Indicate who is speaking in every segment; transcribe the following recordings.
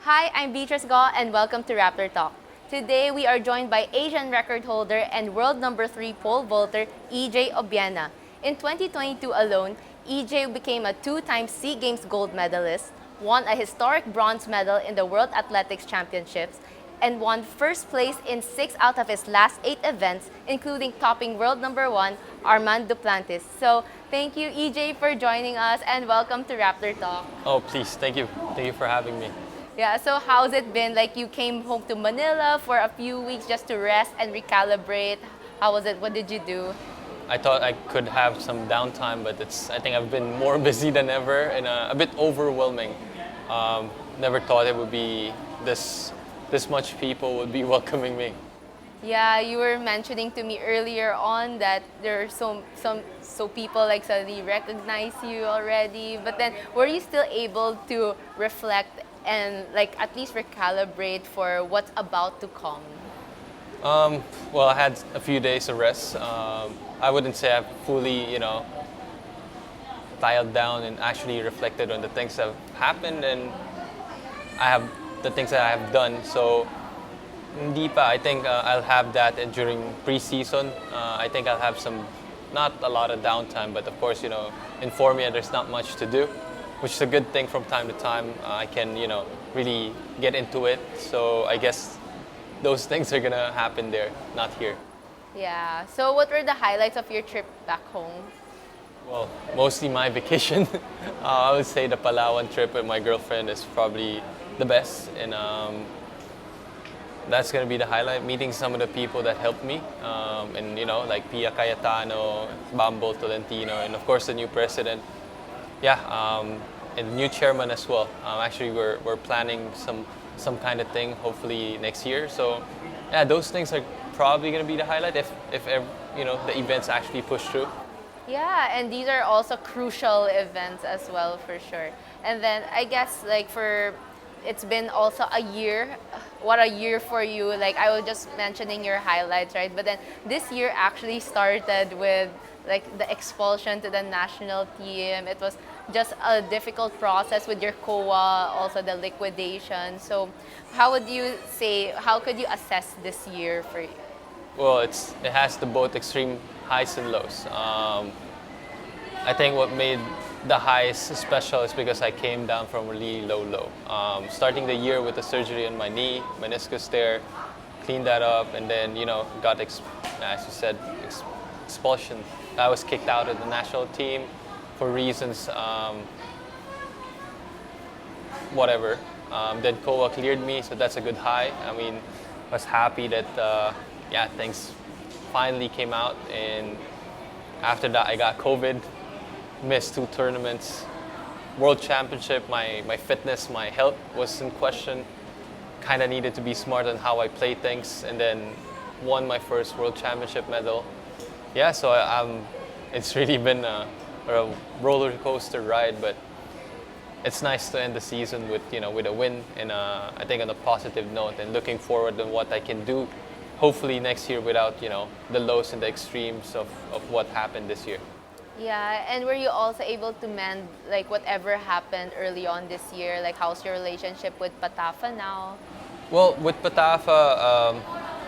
Speaker 1: Hi, I'm Beatrice Gaw and welcome to Rappler Talk. Today we are joined by Asian record holder and world number 3 pole vaulter EJ Obiena. In 2022 alone, EJ became a two-time SEA Games gold medalist, won a historic bronze medal in the World Athletics Championships, and won first place in 6 out of his last 8 events, including topping world number 1 Armand Duplantis. So, thank you EJ for joining us and welcome to Rappler Talk.
Speaker 2: Oh, please, thank you. Thank you for having me.
Speaker 1: Yeah, so how's it been? Like you came home to Manila for a few weeks just to rest and recalibrate. How was it? What did you do?
Speaker 2: I thought I could have some downtime, but I think I've been more busy than ever and a bit overwhelming. Never thought it would be this much people would be welcoming me.
Speaker 1: Yeah, you were mentioning to me earlier on that there are so people like suddenly recognize you already. But then were you still able to reflect and like at least recalibrate for what's about to come?
Speaker 2: Well, I had a few days of rest. I wouldn't say I've fully, dialed down and actually reflected on the things that have happened and I have the things that I have done. So, hindi pa. I think I'll have that during preseason. I think I'll have not a lot of downtime, but of course, in Formia, there's not much to do, which is a good thing from time to time. I can, really get into it. So I guess those things are gonna happen there, not here.
Speaker 1: Yeah. So what were the highlights of your trip back home?
Speaker 2: Well, mostly my vacation. I would say the Palawan trip with my girlfriend is probably the best, and that's gonna be the highlight. Meeting some of the people that helped me, and like Pia Cayetano, Bambo Tolentino, and of course the new president. Yeah, and the new chairman as well. Actually, we're planning some kind of thing hopefully next year. So yeah, those things are probably gonna be the highlight if the events actually push through.
Speaker 1: Yeah, and these are also crucial events as well for sure. And then I guess like it's been also a year. What a year for you. Like I was just mentioning your highlights, right? But then this year actually started with like the expulsion to the national team. It was just a difficult process with your COA, also the liquidation. So how could you assess this year for you?
Speaker 2: Well, it has the both extreme highs and lows. I think what made the highs special is because I came down from a really low. Starting the year with the surgery on my knee, meniscus tear, cleaned that up, and then got as you said, expulsion. I was kicked out of the national team for reasons, whatever. Then COA cleared me, so that's a good high. I mean, I was happy that things finally came out, and after that I got COVID, missed 2 tournaments, World Championship. My fitness, my health was in question. Kind of needed to be smart on how I play things, and then won my first World Championship medal. Yeah, so it's really been a roller coaster ride, but it's nice to end the season with a win and I think on a positive note, and looking forward to what I can do hopefully next year without the lows and the extremes of what happened this year.
Speaker 1: Yeah, and were you also able to mend like whatever happened early on this year? Like how's your relationship with Patafa now?
Speaker 2: Well, with Patafa,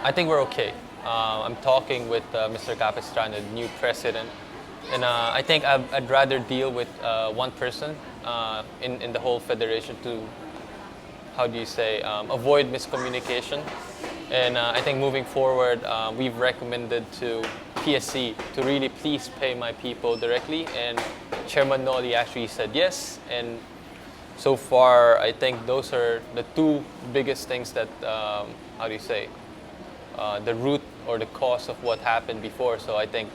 Speaker 2: I think we're okay. I'm talking with Mr. Capistrano, the new president, and I think I'd rather deal with one person in the whole federation to, how do you say, avoid miscommunication. And I think moving forward, we've recommended to PSC to really please pay my people directly, and Chairman Noli actually said yes. And so far, I think those are the 2 biggest things that, how do you say, the root or the cause of what happened before. So I think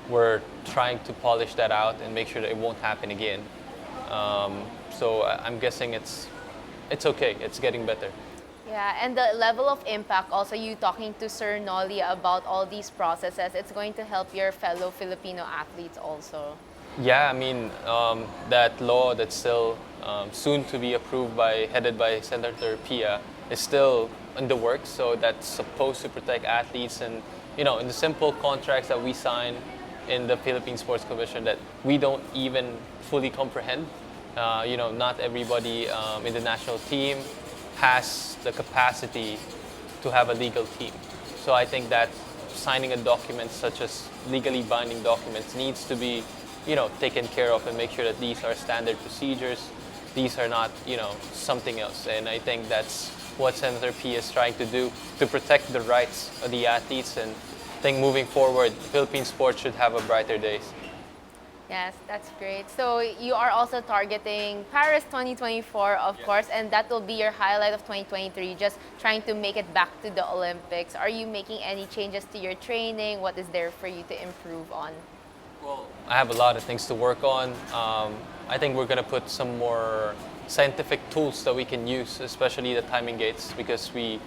Speaker 2: we're trying to polish that out and make sure that it won't happen again. So I'm guessing it's okay. It's getting better.
Speaker 1: Yeah, and the level of impact, also you talking to Sir Noli about all these processes, it's going to help your fellow Filipino athletes also.
Speaker 2: Yeah, I mean, that law that's still soon to be approved headed by Senator Pia, is still in the works. So that's supposed to protect athletes, and in the simple contracts that we sign in the Philippine Sports Commission that we don't even fully comprehend. Not everybody in the national team has the capacity to have a legal team. So I think that signing a document such as legally binding documents needs to be, taken care of and make sure that these are standard procedures. These are not, something else. And I think that's what Senator P is trying to do to protect the rights of the athletes. And I think moving forward, Philippine sports should have a brighter days.
Speaker 1: Yes, that's great. So you are also targeting Paris 2024, of course, and that will be your highlight of 2023, just trying to make it back to the Olympics. Are you making any changes to your training? What is there for you to improve on?
Speaker 2: Well, I have a lot of things to work on. I think we're going to put some more scientific tools that we can use, especially the timing gates, because we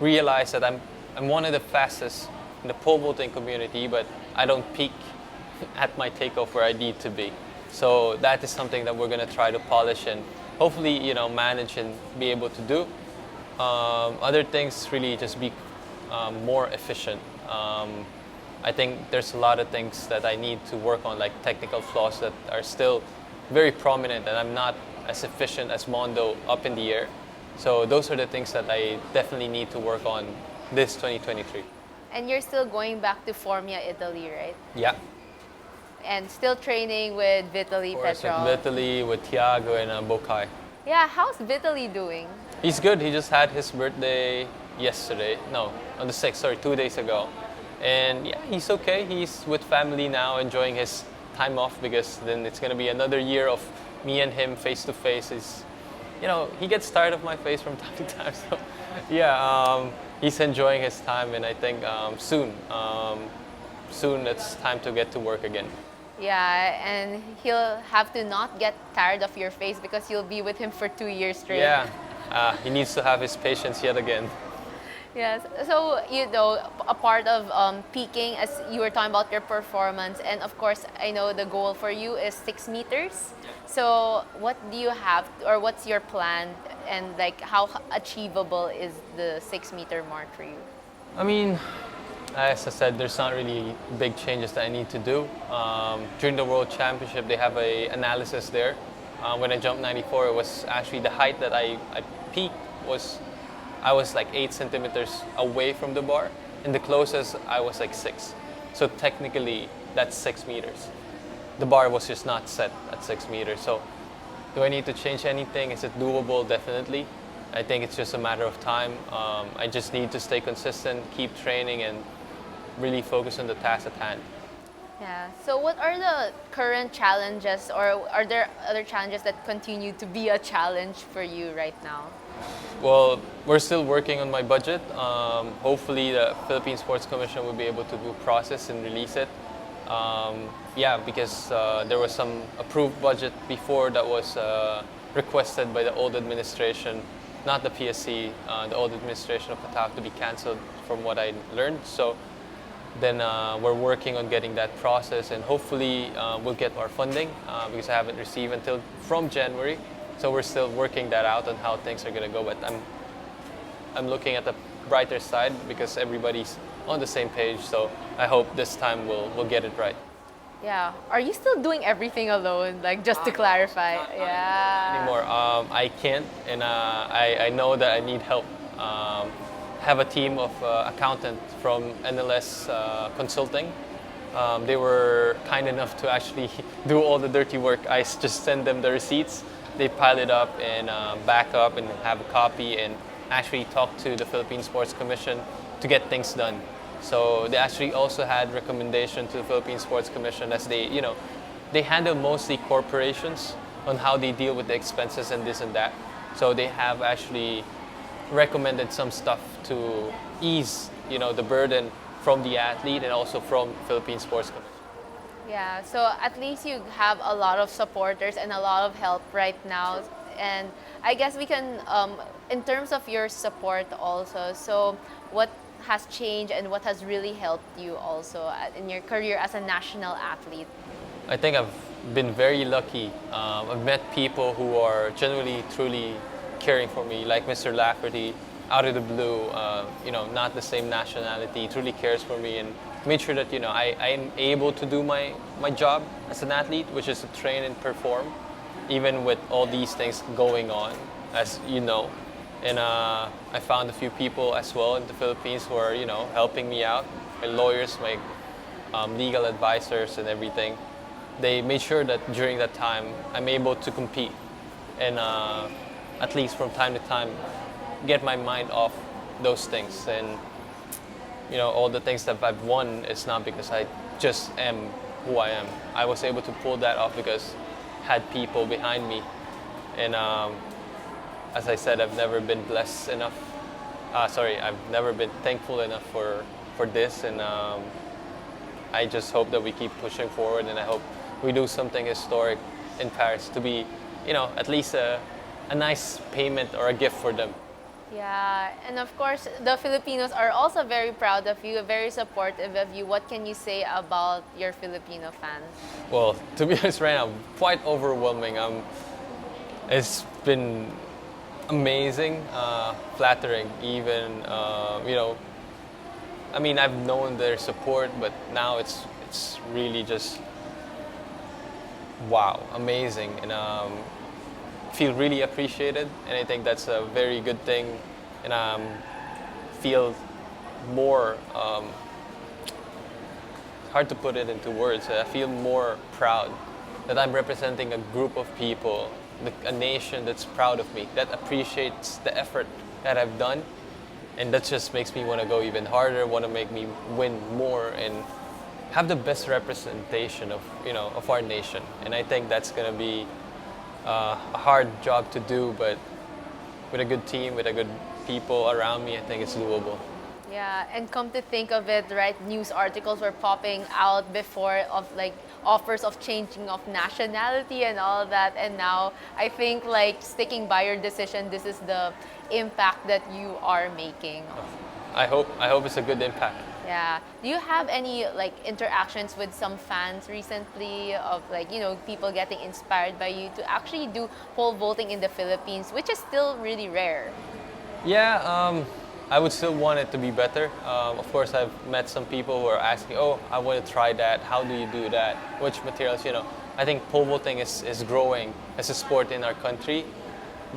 Speaker 2: realize that I'm one of the fastest in the pole vaulting community, but I don't peak at my takeoff where I need to be. So that is something that we're going to try to polish and hopefully, manage and be able to do. Other things really just be more efficient. I think there's a lot of things that I need to work on, like technical flaws that are still very prominent, and I'm not as efficient as Mondo up in the air. So those are the things that I definitely need to work on this 2023.
Speaker 1: And you're still going back to Formia, Italy, right?
Speaker 2: Yeah.
Speaker 1: And still training with Vitaly
Speaker 2: Of course,
Speaker 1: Petrov.
Speaker 2: with Vitaly, with Thiago, and Bokai.
Speaker 1: Yeah, how's Vitaly doing?
Speaker 2: He's good. He just had his birthday yesterday. No, on the 6th, sorry, 2 days ago. And yeah, he's okay. He's with family now, enjoying his time off, because then it's going to be another year of me and him face to face. He gets tired of my face from time to time. So yeah, he's enjoying his time, and I think soon it's time to get to work again.
Speaker 1: Yeah, and he'll have to not get tired of your face because you'll be with him for 2 years straight.
Speaker 2: Yeah, he needs to have his patience yet again.
Speaker 1: Yes. So, a part of peaking, as you were talking about your performance, and of course, I know the goal for you is 6 meters. So, what do you have, or what's your plan, and like how achievable is the 6-meter mark for you?
Speaker 2: I mean, as I said, there's not really big changes that I need to do. During the World Championship, they have a analysis there. When I jumped 94, it was actually the height that I peaked I was like 8 centimeters away from the bar, and the closest I was like 6. So technically, that's 6 meters. The bar was just not set at 6 meters. So do I need to change anything? Is it doable? Definitely. I think it's just a matter of time. I just need to stay consistent, keep training, and really focus on the task at hand.
Speaker 1: Yeah. So what are the current challenges, or are there other challenges that continue to be a challenge for you right now?
Speaker 2: Well, we're still working on my budget. Hopefully the Philippine Sports Commission will be able to do process and release it. Because there was some approved budget before that was requested by the old administration, not the PSC, the old administration of Qatar, to be cancelled from what I learned. So then we're working on getting that process, and hopefully we'll get our funding because I haven't received until from January. So we're still working that out on how things are going to go. But I'm looking at the brighter side because everybody's on the same page. So I hope this time we'll get it right.
Speaker 1: Yeah. Are you still doing everything alone? Like, just to clarify. Yeah.
Speaker 2: Anymore. I can't, and I know that I need help. Have a team of accountants from NLS Consulting. They were kind enough to actually do all the dirty work. I just send them the receipts. They pile it up and back up and have a copy and actually talk to the Philippine Sports Commission to get things done. So they actually also had recommendation to the Philippine Sports Commission, as they handle mostly corporations on how they deal with the expenses and this and that. So they have actually recommended some stuff to ease, the burden from the athlete and also from Philippine Sports Commission.
Speaker 1: Yeah, so at least you have a lot of supporters and a lot of help right now. And I guess we can, in terms of your support also, so what has changed and what has really helped you also in your career as a national athlete?
Speaker 2: I think I've been very lucky. I've met people who are genuinely, truly caring for me, like Mr. Lafferty, out of the blue, not the same nationality, truly cares for me and made sure that, I am able to do my job as an athlete, which is to train and perform, even with all these things going on, as you know. And I found a few people as well in the Philippines who are, helping me out. My lawyers, my legal advisors, and everything. They made sure that during that time I'm able to compete and at least from time to time get my mind off those things. And all the things that I've won is not because I just am who I am. I was able to pull that off because I had people behind me. And as I said, I've never been blessed enough. I've never been thankful enough for this. And I just hope that we keep pushing forward, and I hope we do something historic in Paris to be, at least a nice payment or a gift for them.
Speaker 1: Yeah, and of course, the Filipinos are also very proud of you, very supportive of you. What can you say about your Filipino fans?
Speaker 2: Well, to be honest, right now, quite overwhelming. It's been amazing, flattering, even. I mean, I've known their support, but now it's really just wow, amazing, and feel really appreciated. And I think that's a very good thing, and feel more. Hard to put it into words. I feel more proud that I'm representing a group of people, a nation that's proud of me, that appreciates the effort that I've done, and that just makes me want to go even harder, want to make me win more, and have the best representation of our nation. And I think that's going to be a hard job to do, but with a good team, with a good people around me, I think it's doable.
Speaker 1: Yeah, and come to think of it, right, news articles were popping out before of like offers of changing of nationality and all that, and now I think like sticking by your decision, this is the impact that you are making.
Speaker 2: I hope it's a good impact.
Speaker 1: Yeah. Do you have any like interactions with some fans recently of like, people getting inspired by you to actually do pole vaulting in the Philippines, which is still really rare?
Speaker 2: Yeah, I would still want it to be better. Of course, I've met some people who are asking, oh, I want to try that. How do you do that? Which materials, I think pole vaulting is growing as a sport in our country,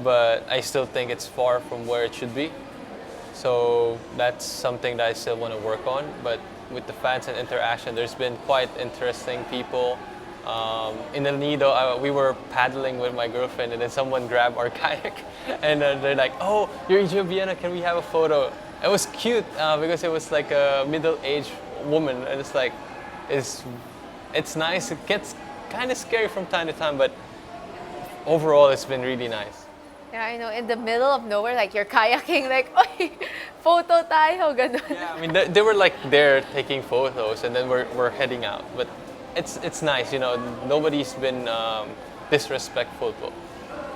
Speaker 2: but I still think it's far from where it should be. So that's something that I still want to work on. But with the fans and interaction, there's been quite interesting people. In El Nido, we were paddling with my girlfriend, and then someone grabbed our kayak, and they're like, "Oh, you're EJ Obiena, can we have a photo?" It was cute because it was like a middle-aged woman, and it's like, it's nice. It gets kind of scary from time to time, but overall, it's been really nice.
Speaker 1: Yeah, I know, in the middle of nowhere, like you're kayaking, like, oy, photo tayo, ganun.
Speaker 2: Yeah, I mean, they were like there taking photos, and then we're heading out. But it's nice, nobody's been disrespectful.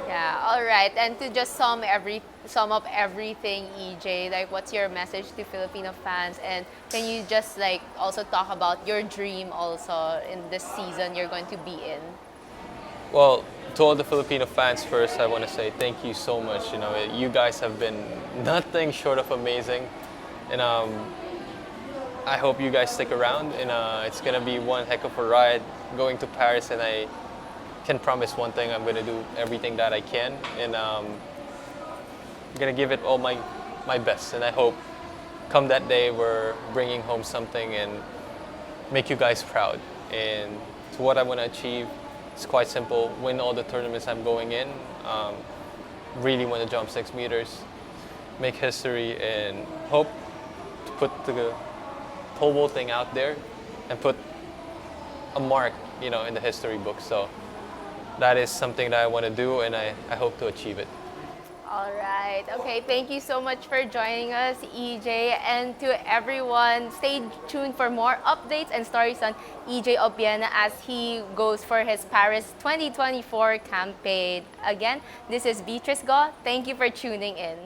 Speaker 1: Yeah, all right. And to just sum up everything, EJ, like what's your message to Filipino fans? And can you just like also talk about your dream also in this season you're going to be in?
Speaker 2: Well, to all the Filipino fans, first, I want to say thank you so much. You guys have been nothing short of amazing, and I hope you guys stick around. And it's gonna be one heck of a ride going to Paris. And I can promise one thing: I'm gonna do everything that I can, and I'm gonna give it all my best. And I hope, come that day, we're bringing home something and make you guys proud. And to what I want to achieve, it's quite simple. Win all the tournaments I'm going in. Really want to jump 6 meters, make history, and hope to put the pole vaulting out there and put a mark, in the history book. So that is something that I want to do, and I hope to achieve it.
Speaker 1: All right. Okay. Thank you so much for joining us, EJ. And to everyone, stay tuned for more updates and stories on EJ Obiena as he goes for his Paris 2024 campaign. Again, this is Beatrice Go. Thank you for tuning in.